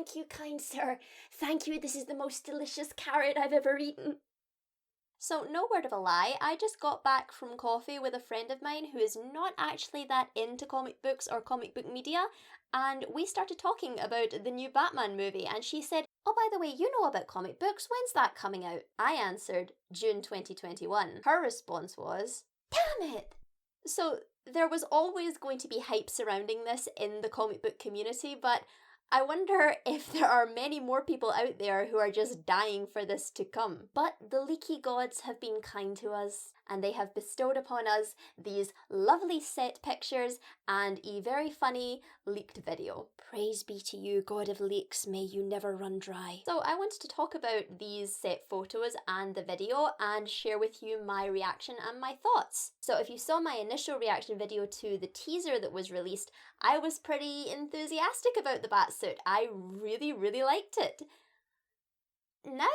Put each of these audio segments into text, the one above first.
Thank you, kind sir. Thank you, this is the most delicious carrot I've ever eaten. So, no word of a lie, I just got back from coffee with a friend of mine who is not actually that into comic books or comic book media, and we started talking about the new Batman movie, and she said, "Oh, by the way, you know about comic books, when's that coming out?" I answered, June 2021. Her response was, "Damn it!" So, there was always going to be hype surrounding this in the comic book community, but I wonder if there are many more people out there who are just dying for this to come. But the leaky gods have been kind to us, and they have bestowed upon us these lovely set pictures and a very funny leaked video. Praise be to you, God of Leaks, may you never run dry. So I wanted to talk about these set photos and the video and share with you my reaction and my thoughts. So if you saw my initial reaction video to the teaser that was released, I was pretty enthusiastic about the Batsuit. I really, really liked it. Now,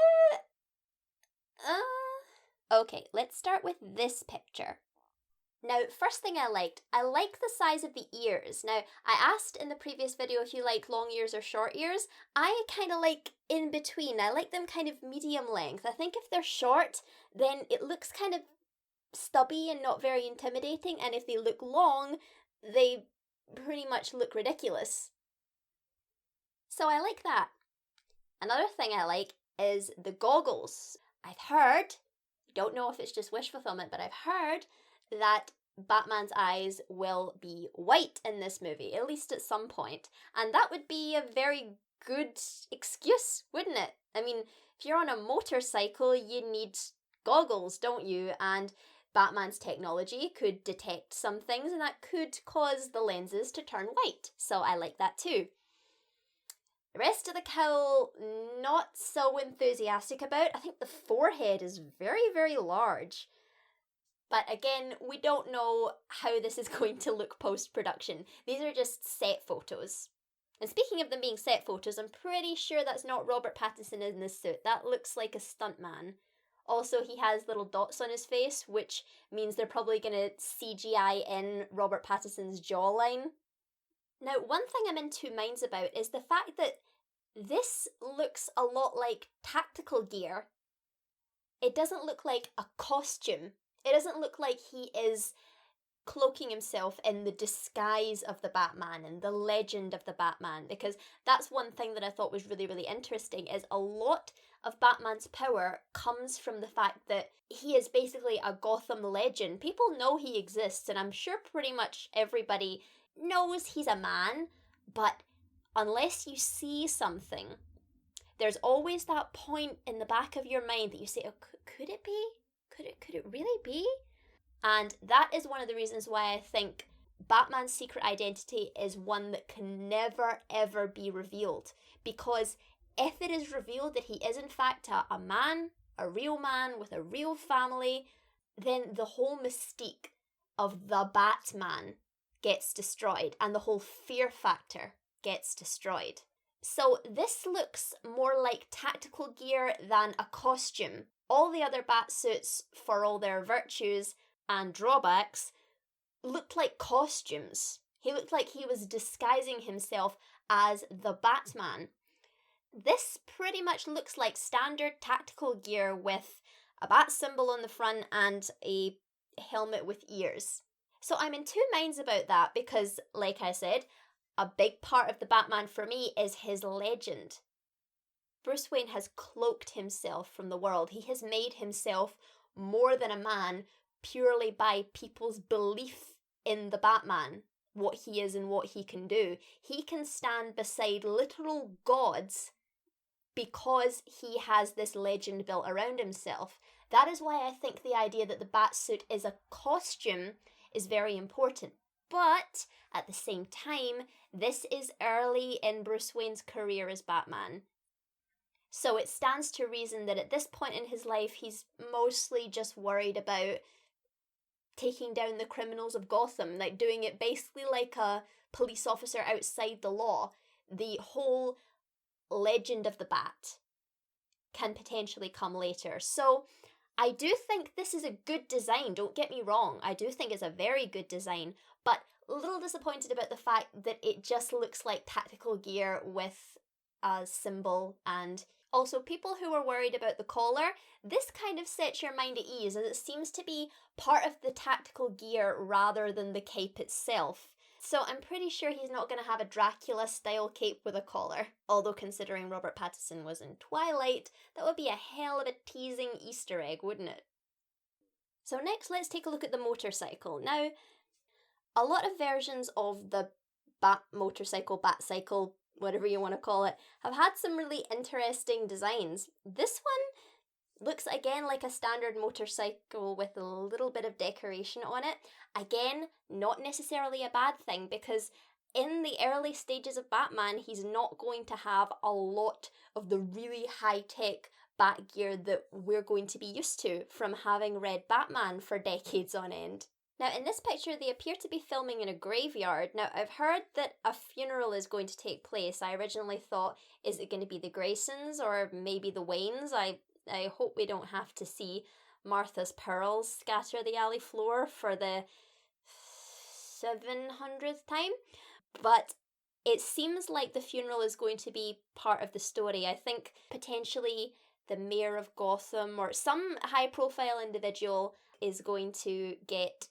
okay, let's start with this picture. Now, first thing I like the size of the ears. Now, I asked in the previous video if you like long ears or short ears. I kind of like in between. I like them kind of medium length. I think if they're short, then it looks kind of stubby and not very intimidating, and if they look long, they pretty much look ridiculous. So I like that. Another thing I like is the goggles. I've heard, don't know if it's just wish fulfillment, but I've heard that Batman's eyes will be white in this movie, at least at some point. And that would be a very good excuse, wouldn't it? I mean, if you're on a motorcycle, you need goggles, don't you? And Batman's technology could detect some things, and that could cause the lenses to turn white. So I like that too. The rest of the cowl, not so enthusiastic about. I think the forehead is very, very large. But again, we don't know how this is going to look post-production. These are just set photos. And speaking of them being set photos, I'm pretty sure that's not Robert Pattinson in this suit. That looks like a stuntman. Also, he has little dots on his face, which means they're probably going to CGI in Robert Pattinson's jawline. Now, one thing I'm in two minds about is the fact that this looks a lot like tactical gear. It doesn't look like a costume. It doesn't look like he is cloaking himself in the disguise of the Batman and the legend of the Batman, because that's one thing that I thought was really, really interesting, is a lot of Batman's power comes from the fact that he is basically a Gotham legend. People know he exists, and I'm sure pretty much everybody knows he's a man, but unless you see something, there's always that point in the back of your mind that you say, oh, could it be? Could it really be? And that is one of the reasons why I think Batman's secret identity is one that can never ever be revealed. Because if it is revealed that he is in fact a man, a real man with a real family, then the whole mystique of the Batman gets destroyed and the whole fear factor gets destroyed. So this looks more like tactical gear than a costume. All the other Batsuits, for all their virtues and drawbacks, looked like costumes. He looked like he was disguising himself as the Batman. This pretty much looks like standard tactical gear with a bat symbol on the front and a helmet with ears. So I'm in two minds about that because, like I said, a big part of the Batman for me is his legend. Bruce Wayne has cloaked himself from the world. He has made himself more than a man purely by people's belief in the Batman, what he is and what he can do. He can stand beside literal gods because he has this legend built around himself. That is why I think the idea that the Batsuit is a costume is very important. But at the same time, this is early in Bruce Wayne's career as Batman. So it stands to reason that at this point in his life, he's mostly just worried about taking down the criminals of Gotham, like doing it basically like a police officer outside the law. The whole legend of the Bat can potentially come later. So I do think this is a good design, don't get me wrong. I do think it's a very good design, but a little disappointed about the fact that it just looks like tactical gear with a symbol. And also, people who are worried about the collar, this kind of sets your mind at ease, as it seems to be part of the tactical gear rather than the cape itself. So I'm pretty sure he's not going to have a Dracula-style cape with a collar. Although considering Robert Pattinson was in Twilight, that would be a hell of a teasing Easter egg, wouldn't it? So next, let's take a look at the motorcycle. Now, a lot of versions of the Bat cycle, whatever you want to call it, have had some really interesting designs. This one looks again like a standard motorcycle with a little bit of decoration on it. Again, not necessarily a bad thing, because in the early stages of Batman, he's not going to have a lot of the really high-tech bat gear that we're going to be used to from having read Batman for decades on end. Now, in this picture, they appear to be filming in a graveyard. Now, I've heard that a funeral is going to take place. I originally thought, is it going to be the Graysons or maybe the Waynes? I hope we don't have to see Martha's pearls scatter the alley floor for the 700th time. But it seems like the funeral is going to be part of the story. I think potentially the mayor of Gotham or some high-profile individual is going to get,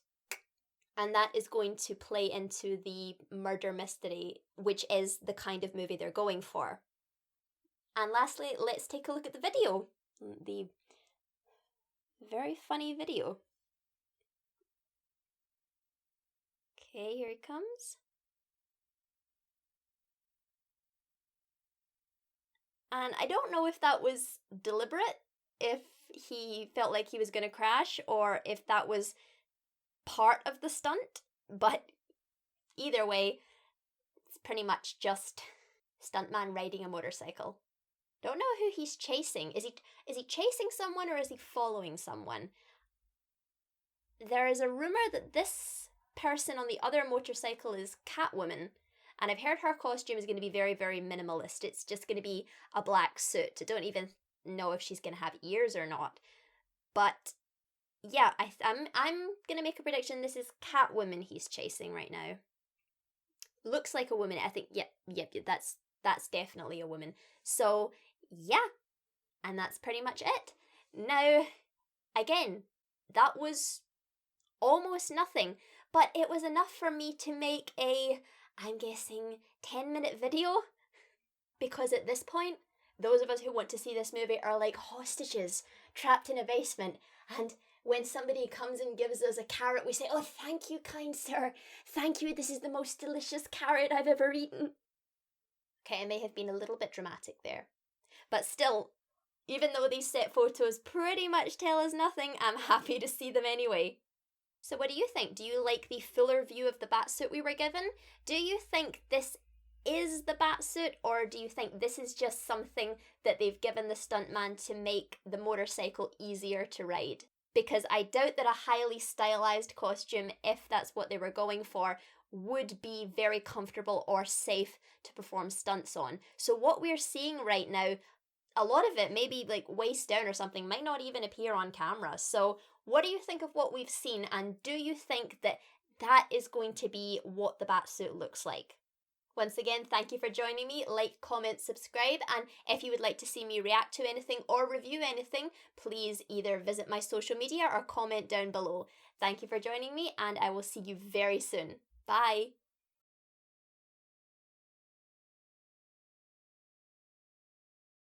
and that is going to play into the murder mystery, which is the kind of movie they're going for. And lastly, let's take a look at the video. The very funny video. Okay, here he comes. And I don't know if that was deliberate, if he felt like he was going to crash, or if that was part of the stunt, but either way, it's pretty much just stuntman riding a motorcycle. Don't know who he's chasing. Is he chasing someone or is he following someone? There is a rumor that this person on the other motorcycle is Catwoman, and I've heard her costume is going to be very, very minimalist. It's just going to be a black suit. I don't even know if she's going to have ears or not. But yeah, I'm going to make a prediction. This is Catwoman he's chasing right now. Looks like a woman. I think, yep, that's definitely a woman. So, yeah. And that's pretty much it. Now, again, that was almost nothing, but it was enough for me to make a, I'm guessing, 10-minute video, because at this point, those of us who want to see this movie are like hostages trapped in a basement, and when somebody comes and gives us a carrot, we say, "Oh, thank you, kind sir. Thank you, this is the most delicious carrot I've ever eaten." Okay, I may have been a little bit dramatic there. But still, even though these set photos pretty much tell us nothing, I'm happy to see them anyway. So what do you think? Do you like the fuller view of the batsuit we were given? Do you think this is the batsuit, or do you think this is just something that they've given the stuntman to make the motorcycle easier to ride? Because I doubt that a highly stylized costume, if that's what they were going for, would be very comfortable or safe to perform stunts on. So what we're seeing right now, a lot of it, maybe like waist down or something, might not even appear on camera. So what do you think of what we've seen, and do you think that that is going to be what the batsuit looks like? Once again, thank you for joining me. Like, comment, subscribe, and if you would like to see me react to anything or review anything, please either visit my social media or comment down below. Thank you for joining me, and I will see you very soon. Bye!